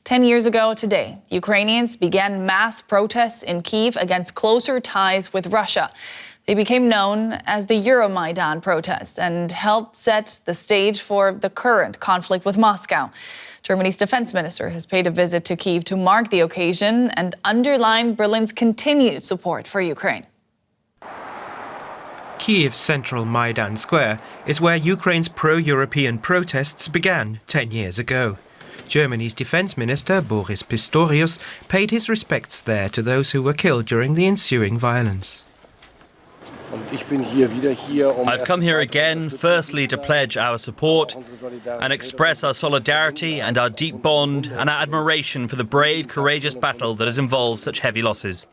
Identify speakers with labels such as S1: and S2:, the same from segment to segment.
S1: 10 years ago today, Ukrainians began mass protests in Kyiv against closer ties with Russia. They became known as the Euromaidan protests and helped set the stage for the current conflict with Moscow. Germany's defense minister has paid a visit to Kyiv to mark the occasion and underline Berlin's continued support for Ukraine.
S2: Kyiv's central Maidan square is where Ukraine's pro-European protests began 10 years ago. Germany's Defense Minister Boris Pistorius paid his respects there to those who were killed during the ensuing violence.
S3: I've come here again, firstly to pledge our support and express our solidarity and our deep bond and our admiration for the brave, courageous battle that has involved such heavy losses.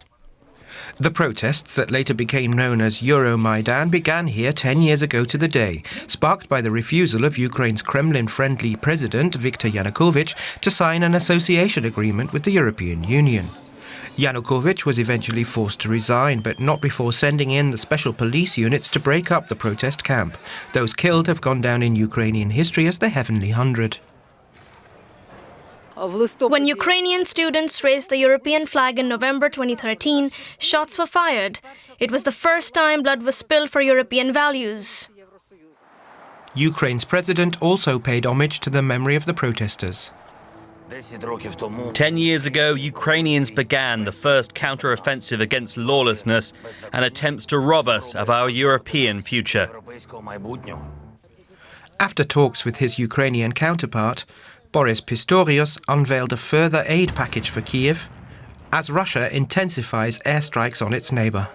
S2: The protests that later became known as Euromaidan began here 10 years ago to the day, sparked by the refusal of Ukraine's Kremlin-friendly President Viktor Yanukovych to sign an association agreement with the European Union. Yanukovych was eventually forced to resign, but not before sending in the special police units to break up the protest camp. Those killed have gone down in Ukrainian history as the Heavenly Hundred.
S4: When Ukrainian students raised the European flag in November 2013, shots were fired. It was the first time blood was spilled for European values.
S2: Ukraine's president also paid homage to the memory of the protesters.
S3: 10 years ago, Ukrainians began the first counteroffensive against lawlessness and attempts to rob us of our European future.
S2: After talks with his Ukrainian counterpart, Boris Pistorius unveiled a further aid package for Kyiv as Russia intensifies airstrikes on its neighbour.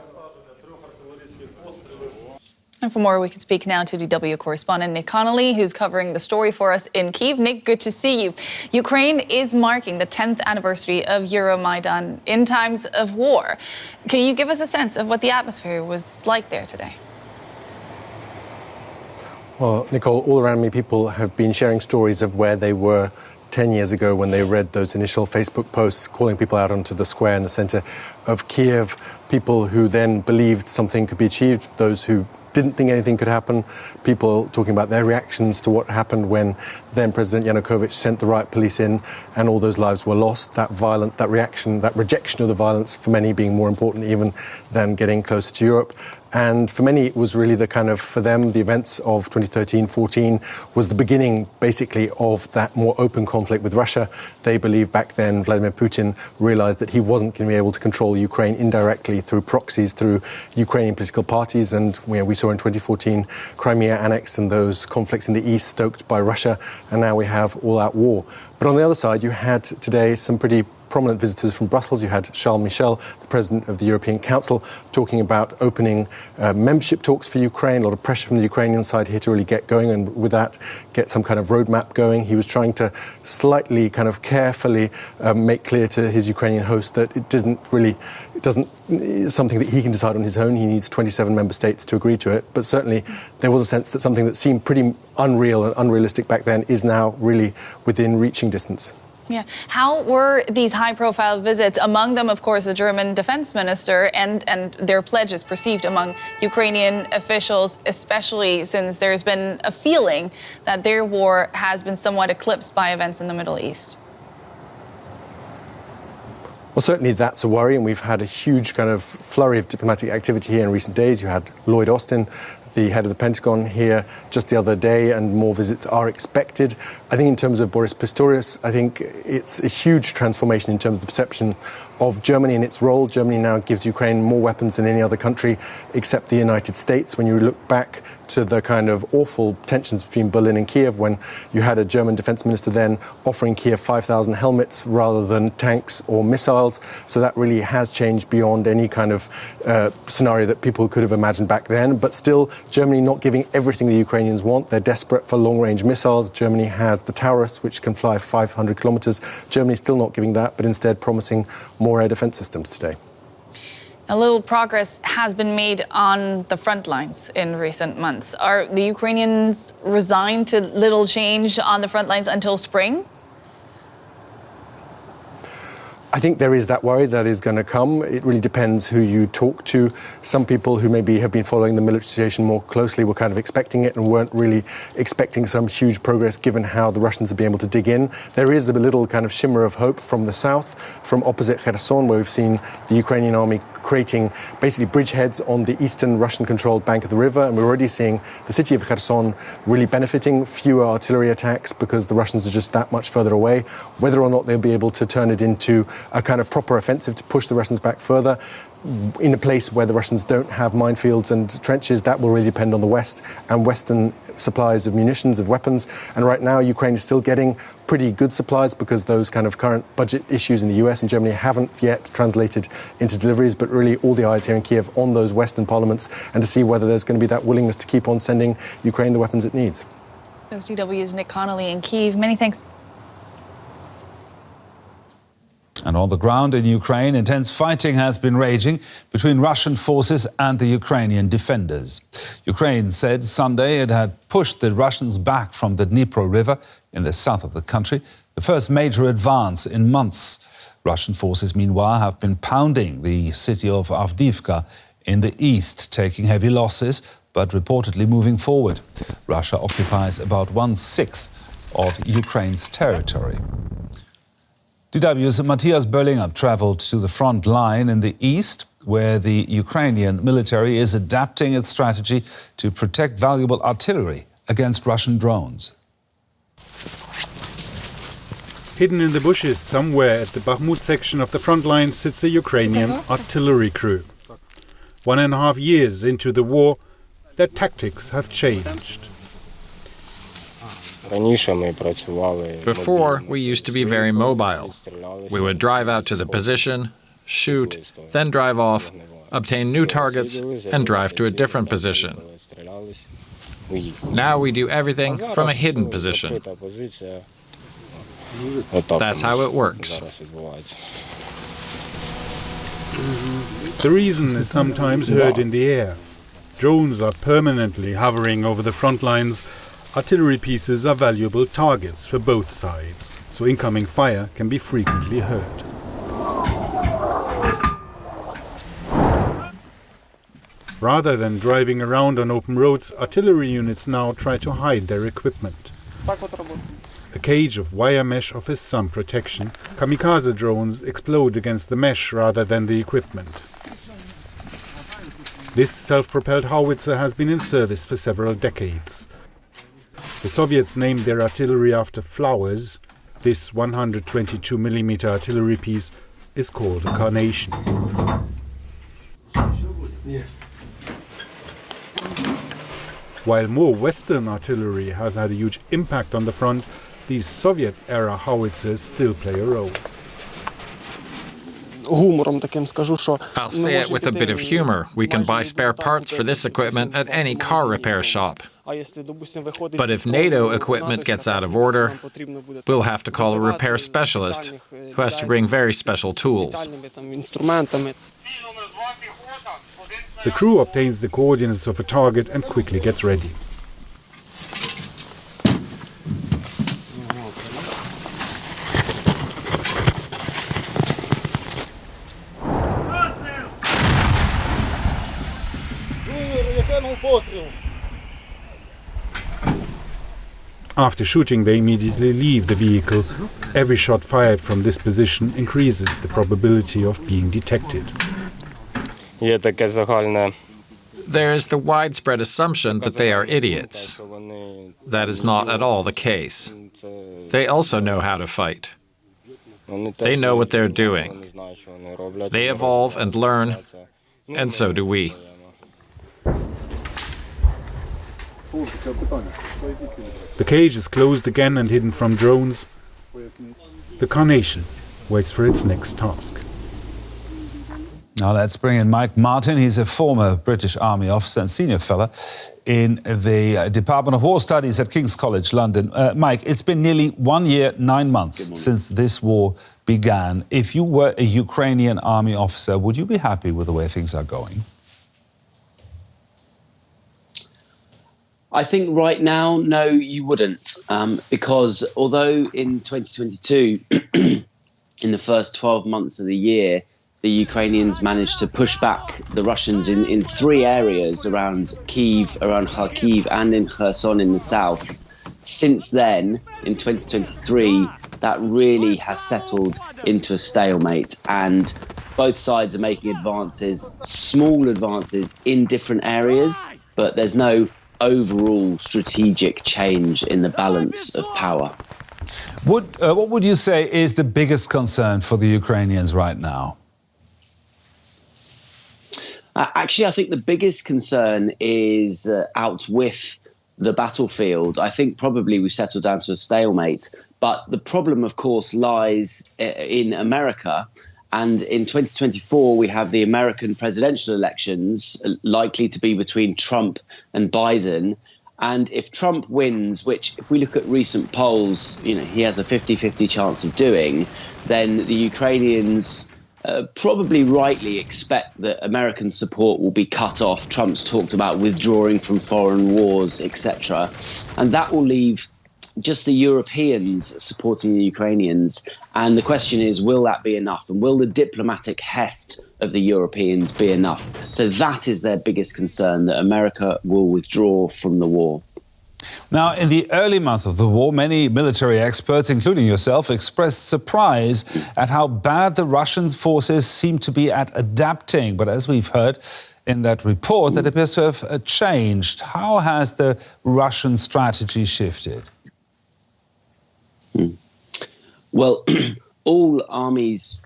S1: And for more, we can speak now to DW correspondent Nick Connolly, who's covering the story for us in Kyiv. Nick, good to see you. Ukraine is marking the 10th anniversary of Euromaidan in times of war. Can you give us a sense of what the atmosphere was like there today?
S5: Well, Nicole, all around me, people have been sharing stories of where they were 10 years ago when they read those initial Facebook posts calling people out onto the square in the center of Kyiv, people who then believed something could be achieved, those who didn't think anything could happen, people talking about their reactions to what happened when then President Yanukovych sent the riot police in and all those lives were lost. That violence, that reaction, that rejection of the violence, for many being more important even than getting closer to Europe. And for many, it was really the kind of, for them, the events of 2013-14 was the beginning, basically, of that more open conflict with Russia. They believed back then Vladimir Putin realized that he wasn't going to be able to control Ukraine indirectly through proxies, through Ukrainian political parties. And we saw in 2014 Crimea annexed and those conflicts in the east stoked by Russia. And now we have all-out war. But on the other side, you had today some pretty prominent visitors from Brussels. You had Charles Michel, the president of the European Council, talking about opening membership talks for Ukraine, a lot of pressure from the Ukrainian side here to really get going and with that get some kind of roadmap going. He was trying to slightly kind of carefully make clear to his Ukrainian host that it's something that he can decide on his own. He needs 27 member states to agree to it. But certainly there was a sense that something that seemed pretty unreal and unrealistic back then is now really within reaching distance.
S1: Yeah. How were these high-profile visits, among them, of course, the German defense minister, and their pledges perceived among Ukrainian officials, especially since there's been a feeling that their war has been somewhat eclipsed by events in the Middle East?
S5: Well, certainly that's a worry, and we've had a huge kind of flurry of diplomatic activity here in recent days. You had Lloyd Austin, the head of the Pentagon, here just the other day, and more visits are expected. I think in terms of Boris Pistorius, I think it's a huge transformation in terms of the perception of Germany and its role. Germany now gives Ukraine more weapons than any other country except the United States. When you look back to the kind of awful tensions between Berlin and Kiev, when you had a German defense minister then offering Kiev 5,000 helmets rather than tanks or missiles. So that really has changed beyond any kind of scenario that people could have imagined back then. But still, Germany not giving everything the Ukrainians want. They're desperate for long-range missiles. Germany has the Taurus, which can fly 500 kilometers. Germany's still not giving that, but instead promising more air defense systems today.
S1: A little progress has been made on the front lines in recent months. Are the Ukrainians resigned to little change on the front lines until spring?
S5: I think there is that worry that is going to come. It really depends who you talk to. Some people who maybe have been following the military situation more closely were kind of expecting it and weren't really expecting some huge progress given how the Russians have been able to dig in. There is a little kind of shimmer of hope from the south, from opposite Kherson, where we've seen the Ukrainian army creating basically bridgeheads on the eastern Russian-controlled bank of the river, and we're already seeing the city of Kherson really benefiting, fewer artillery attacks because the Russians are just that much further away. Whether or not they'll be able to turn it into a kind of proper offensive to push the Russians back further in a place where the Russians don't have minefields and trenches, that will really depend on the West and Western supplies of munitions, of weapons. And right now, Ukraine is still getting pretty good supplies because those kind of current budget issues in the US and Germany haven't yet translated into deliveries, but really all the eyes here in Kiev on those Western parliaments and to see whether there's going to be that willingness to keep on sending Ukraine the weapons it needs.
S1: SDW's Nick Connolly in Kyiv. Many thanks.
S6: And on the ground in Ukraine, intense fighting has been raging between Russian forces and the Ukrainian defenders. Ukraine said Sunday it had pushed the Russians back from the Dnipro River in the south of the country, the first major advance in months. Russian forces, meanwhile, have been pounding the city of Avdiivka in the east, taking heavy losses, but reportedly moving forward. Russia occupies about 1/6 of Ukraine's territory. DW's Matthias Böllinger travelled to the front line in the east, where the Ukrainian military is adapting its strategy to protect valuable artillery against Russian drones.
S7: Hidden in the bushes somewhere at the Bakhmut section of the front line sits a Ukrainian artillery crew. 1.5 years into the war, their tactics have changed.
S8: Before, we used to be very mobile. We would drive out to the position, shoot, then drive off, obtain new targets, and drive to a different position. Now we do everything from a hidden position. That's how it works.
S7: The reason is sometimes heard in the air. Drones are permanently hovering over the front lines. Artillery pieces are valuable targets for both sides, so incoming fire can be frequently heard. Rather than driving around on open roads, artillery units now try to hide their equipment. A cage of wire mesh offers some protection. Kamikaze drones explode against the mesh rather than the equipment. This self-propelled howitzer has been in service for several decades. The Soviets named their artillery after flowers. This 122mm artillery piece is called a carnation. While more Western artillery has had a huge impact on the front, these Soviet-era howitzers still play a role.
S8: I'll say it with a bit of humor. We can buy spare parts for this equipment at any car repair shop. But if NATO equipment gets out of order, we'll have to call a repair specialist who has to bring very special tools.
S7: The crew obtains the coordinates of a target and quickly gets ready. After shooting, they immediately leave the vehicle. Every shot fired from this position increases the probability of being detected.
S8: There is the widespread assumption that they are idiots. That is not at all the case. They also know how to fight. They know what they're doing. They evolve and learn, and so do we.
S7: The cage is closed again and hidden from drones. The carnation waits for its next task.
S6: Now let's bring in Mike Martin. He's a former British Army officer and senior fellow in the Department of War Studies at King's College London. Mike, it's been nearly 1 year, 9 months since this war began. If you were a Ukrainian army officer, would you be happy with the way things are going?
S9: I think right now, no, you wouldn't, because although in 2022 in the first 12 months of the year, the Ukrainians managed to push back the Russians in 3 areas around Kyiv, around Kharkiv, and in Kherson in the south. Since then, in 2023, that really has settled into a stalemate, and both sides are making advances, small advances in different areas, but there's no overall strategic change in the balance of power.
S6: What would you say is the biggest concern for the Ukrainians right now?
S9: Actually, I think the biggest concern is out with the battlefield. I think probably we settled down to a stalemate. But the problem, of course, lies in America. And in 2024, we have the American presidential elections likely to be between Trump and Biden. And if Trump wins, which if we look at recent polls, he has a 50-50 chance of doing, then the Ukrainians probably rightly expect that American support will be cut off. Trump's talked about withdrawing from foreign wars, etc. And that will leave just the Europeans supporting the Ukrainians. And the question is, will that be enough? And will the diplomatic heft of the Europeans be enough? So that is their biggest concern, that America will withdraw from the war.
S6: Now, in the early month of the war, many military experts, including yourself, expressed surprise at how bad the Russian forces seem to be at adapting. But as we've heard in that report, that appears to have changed. How has the Russian strategy shifted?
S9: Well, all armies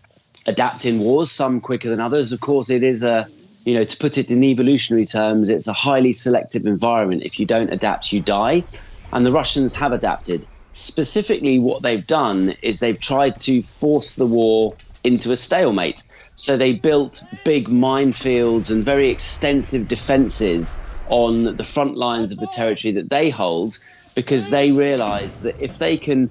S9: adapt in wars, some quicker than others. Of course, it is to put it in evolutionary terms, it's a highly selective environment. If you don't adapt, you die. And the Russians have adapted. Specifically, what they've done is they've tried to force the war into a stalemate. So they built big minefields and very extensive defenses on the front lines of the territory that they hold, because they realize that if they can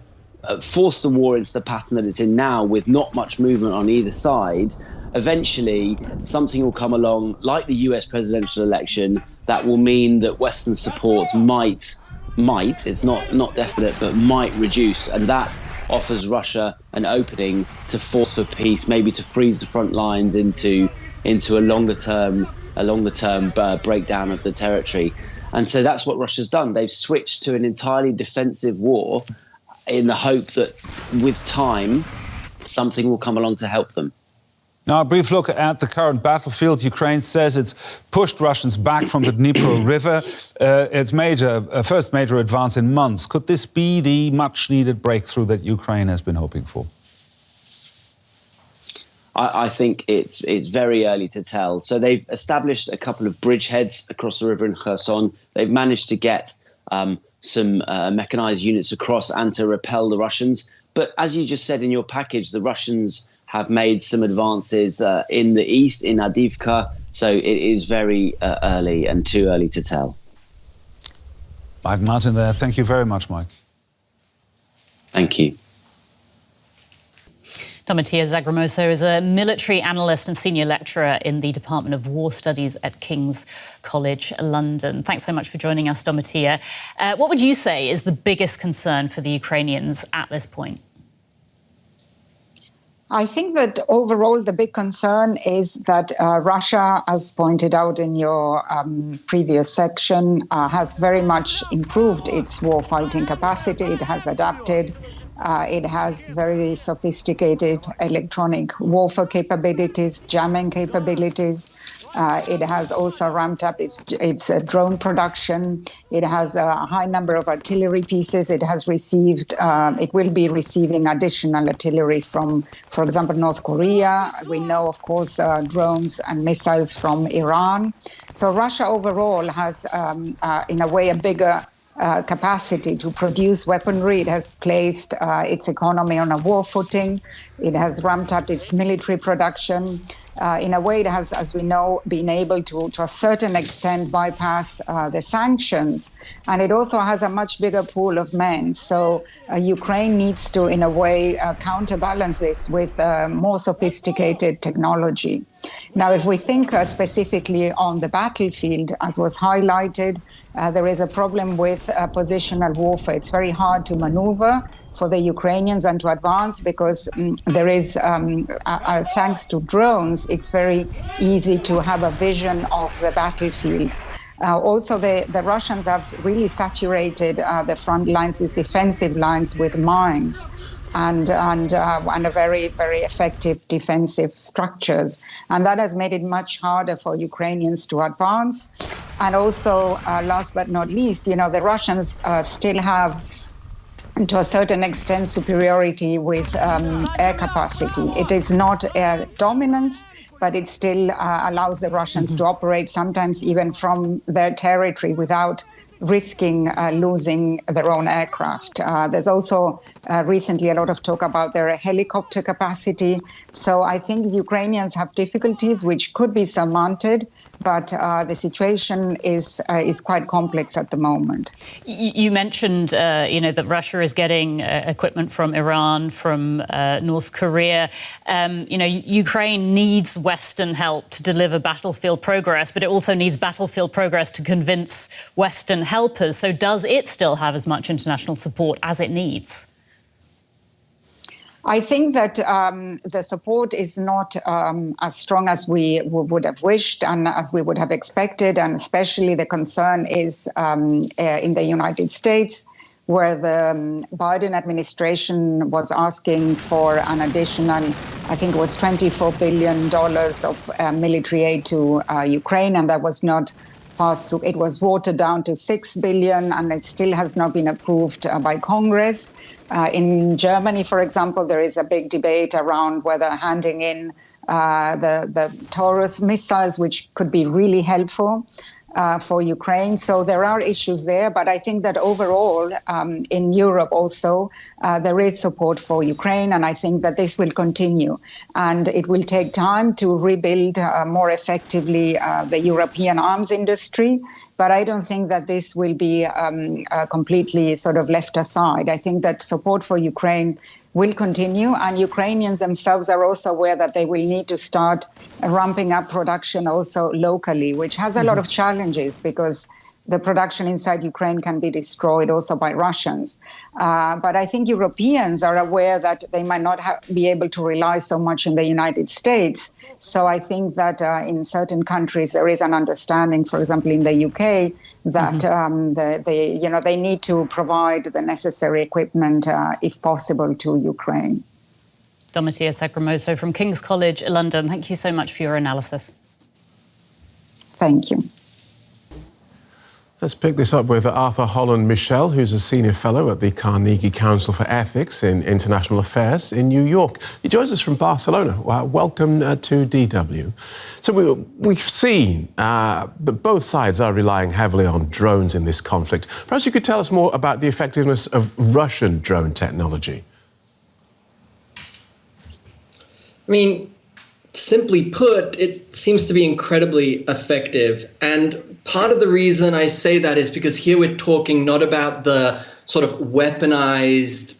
S9: force the war into the pattern that it's in now, with not much movement on either side, eventually something will come along like the US presidential election that will mean that Western support might, it's not definite, but might reduce. And that offers Russia an opening to force for peace, maybe to freeze the front lines into a longer term breakdown of the territory. And so that's what Russia's done. They've switched to an entirely defensive war in the hope that with time, something will come along to help them.
S6: Now, a brief look at the current battlefield. Ukraine says it's pushed Russians back from the Dnipro River. Its first major advance in months. Could this be the much-needed breakthrough that Ukraine has been hoping for?
S9: I think it's very early to tell. So they've established a couple of bridgeheads across the river in Kherson. They've managed to get some mechanized units across and to repel the Russians. But as you just said in your package, the Russians have made some advances in the east, in Avdiivka. So it is very early and too early to tell.
S6: Mike Martin there. Thank you very much, Mike.
S9: Thank you.
S10: Dominik Zoso is a military analyst and senior lecturer in the Department of War Studies at King's College London. Thanks so much for joining us, Dominik. What would you say is the biggest concern for the Ukrainians at this point?
S11: I think that overall the big concern is that Russia, as pointed out in your previous section, has very much improved its war-fighting capacity. It has adapted. It has very sophisticated electronic warfare capabilities, jamming capabilities. It has also ramped up its drone production. It has a high number of artillery pieces. It has received, it will be receiving additional artillery from, for example, North Korea. We know, of course, drones and missiles from Iran. So Russia overall has, in a way, a bigger capacity to produce weaponry. It has placed its economy on a war footing. It has ramped up its military production. In a way, it has, as we know, been able to a certain extent, bypass the sanctions. And it also has a much bigger pool of men. So Ukraine needs to, in a way, counterbalance this with more sophisticated technology. Now, if we think specifically on the battlefield, as was highlighted, there is a problem with positional warfare. It's very hard to maneuver for the Ukrainians and to advance, because there is, thanks to drones, it's very easy to have a vision of the battlefield. Also, the Russians have really saturated the front lines, these defensive lines, with mines and a very, very effective defensive structures. And that has made it much harder for Ukrainians to advance. And also, last but not least, the Russians still have, to a certain extent, superiority with air capacity. It is not air dominance, but it still allows the Russians to operate sometimes even from their territory without risking losing their own aircraft. There's also recently a lot of talk about their helicopter capacity. So I think the Ukrainians have difficulties which could be surmounted, but the situation is quite complex at the moment.
S10: You mentioned, that Russia is getting equipment from Iran, from North Korea. Ukraine needs Western help to deliver battlefield progress, but it also needs battlefield progress to convince Western helpers. So does it still have as much international support as it needs?
S11: I think that the support is not as strong as we would have wished and as we would have expected, and especially the concern is in the United States, where the Biden administration was asking for an additional, I think it was $24 billion of military aid to Ukraine, and that was not passed through. It was watered down to $6 billion, and it still has not been approved by Congress. In Germany, for example, there is a big debate around whether handing in the Taurus missiles, which could be really helpful for Ukraine. So there are issues there, but I think that overall in Europe also there is support for Ukraine, and I think that this will continue. And it will take time to rebuild more effectively the European arms industry, but I don't think that this will be completely sort of left aside. I think that support for Ukraine will continue, and Ukrainians themselves are also aware that they will need to start ramping up production also locally, which has a lot of challenges because the production inside Ukraine can be destroyed also by Russians. But I think Europeans are aware that they might not be able to rely so much on the United States. So I think that in certain countries there is an understanding, for example, in the UK, that they need to provide the necessary equipment, if possible, to Ukraine.
S10: Dominik Zoso from King's College London, thank you so much for your analysis.
S11: Thank you.
S12: Let's pick this up with Arthur Holland Michel, who's a senior fellow at the Carnegie Council for Ethics in International Affairs in New York. He joins us from Barcelona. Welcome to DW. So we've seen that both sides are relying heavily on drones in this conflict. Perhaps you could tell us more about the effectiveness of Russian drone technology.
S13: I mean, simply put, it seems to be incredibly effective. And part of the reason I say that is because here we're talking not about the sort of weaponized,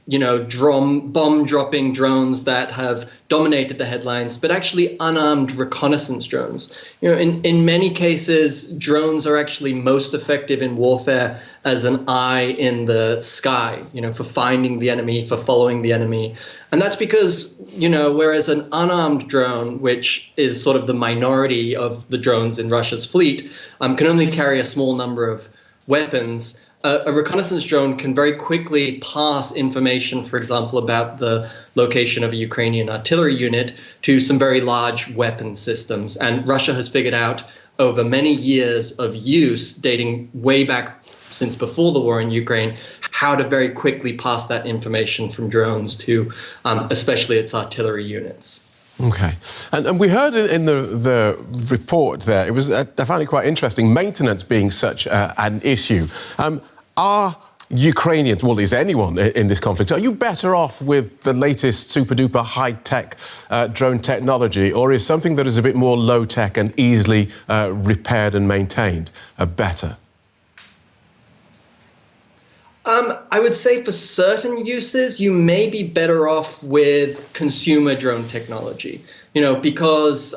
S13: bomb-dropping drones that have dominated the headlines, but actually unarmed reconnaissance drones. In many cases, drones are actually most effective in warfare as an eye in the sky, for finding the enemy, for following the enemy. And that's because, whereas an unarmed drone, which is sort of the minority of the drones in Russia's fleet, can only carry a small number of weapons, a reconnaissance drone can very quickly pass information, for example, about the location of a Ukrainian artillery unit to some very large weapon systems. And Russia has figured out over many years of use, dating way back since before the war in Ukraine, how to very quickly pass that information from drones to especially its artillery units.
S12: Okay. And we heard in the report there, it was, I found it quite interesting, maintenance being such an issue. Are Ukrainians, well, is anyone in this conflict, are you better off with the latest super-duper high-tech drone technology, or is something that is a bit more low-tech and easily repaired and maintained better?
S13: I would say for certain uses, you may be better off with consumer drone technology, because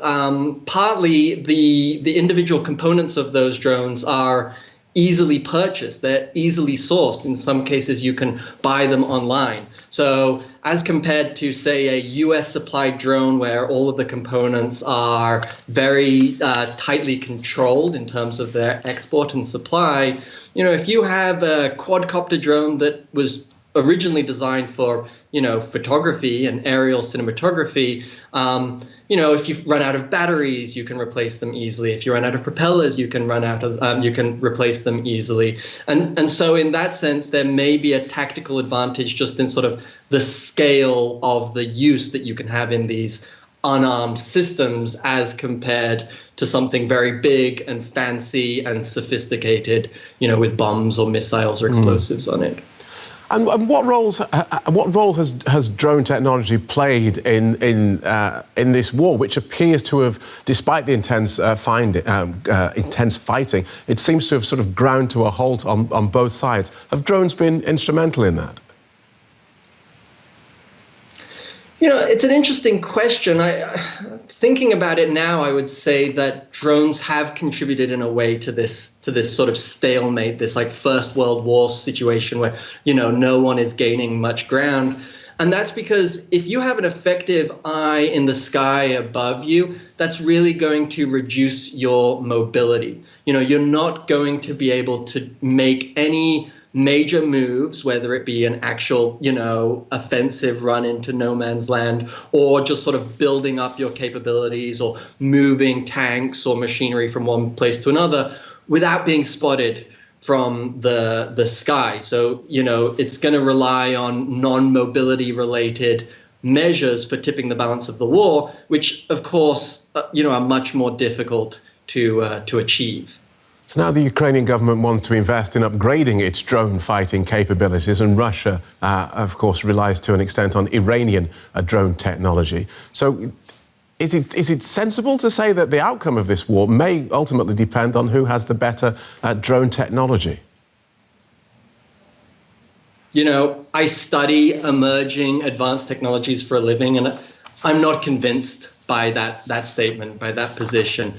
S13: partly the individual components of those drones are easily purchased. They're easily sourced. In some cases, you can buy them online. So as compared to, say, a US supplied drone where all of the components are very tightly controlled in terms of their export and supply, if you have a quadcopter drone that was originally designed for, photography and aerial cinematography, if you run out of batteries, you can replace them easily. If you run out of propellers, you can replace them easily. And so in that sense, there may be a tactical advantage just in sort of the scale of the use that you can have in these unarmed systems as compared to something very big and fancy and sophisticated, with bombs or missiles or explosives on it.
S12: And what role has drone technology played in this war, which appears to have, despite the intense fighting, it seems to have sort of ground to a halt on both sides? Have drones been instrumental in that?
S13: It's an interesting question. Thinking about it now, I would say that drones have contributed in a way to this sort of stalemate, this like First World War situation where, no one is gaining much ground. And that's because if you have an effective eye in the sky above you, that's really going to reduce your mobility. You're not going to be able to make any major moves, whether it be an actual, offensive run into no man's land, or just sort of building up your capabilities or moving tanks or machinery from one place to another without being spotted from the sky. So, it's going to rely on non-mobility related measures for tipping the balance of the war, which, of course, are much more difficult to achieve.
S12: So now the Ukrainian government wants to invest in upgrading its drone fighting capabilities, and Russia, of course, relies to an extent on Iranian drone technology. So is it sensible to say that the outcome of this war may ultimately depend on who has the better drone technology?
S13: I study emerging advanced technologies for a living, and I'm not convinced by that statement, by that position.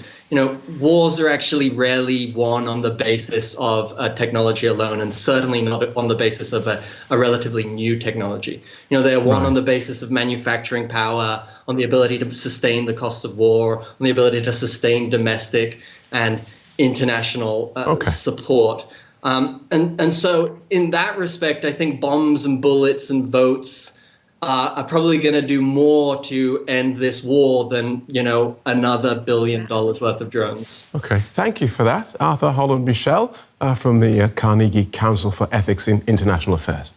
S13: Wars are actually rarely won on the basis of technology alone, and certainly not on the basis of a relatively new technology. They are won on the basis of manufacturing power, on the ability to sustain the costs of war, on the ability to sustain domestic and international support. And so in that respect, I think bombs and bullets and votes are probably going to do more to end this war than, another $1 billion worth of drones.
S12: OK, thank you for that. Arthur Holland Michel from the Carnegie Council for Ethics in International Affairs.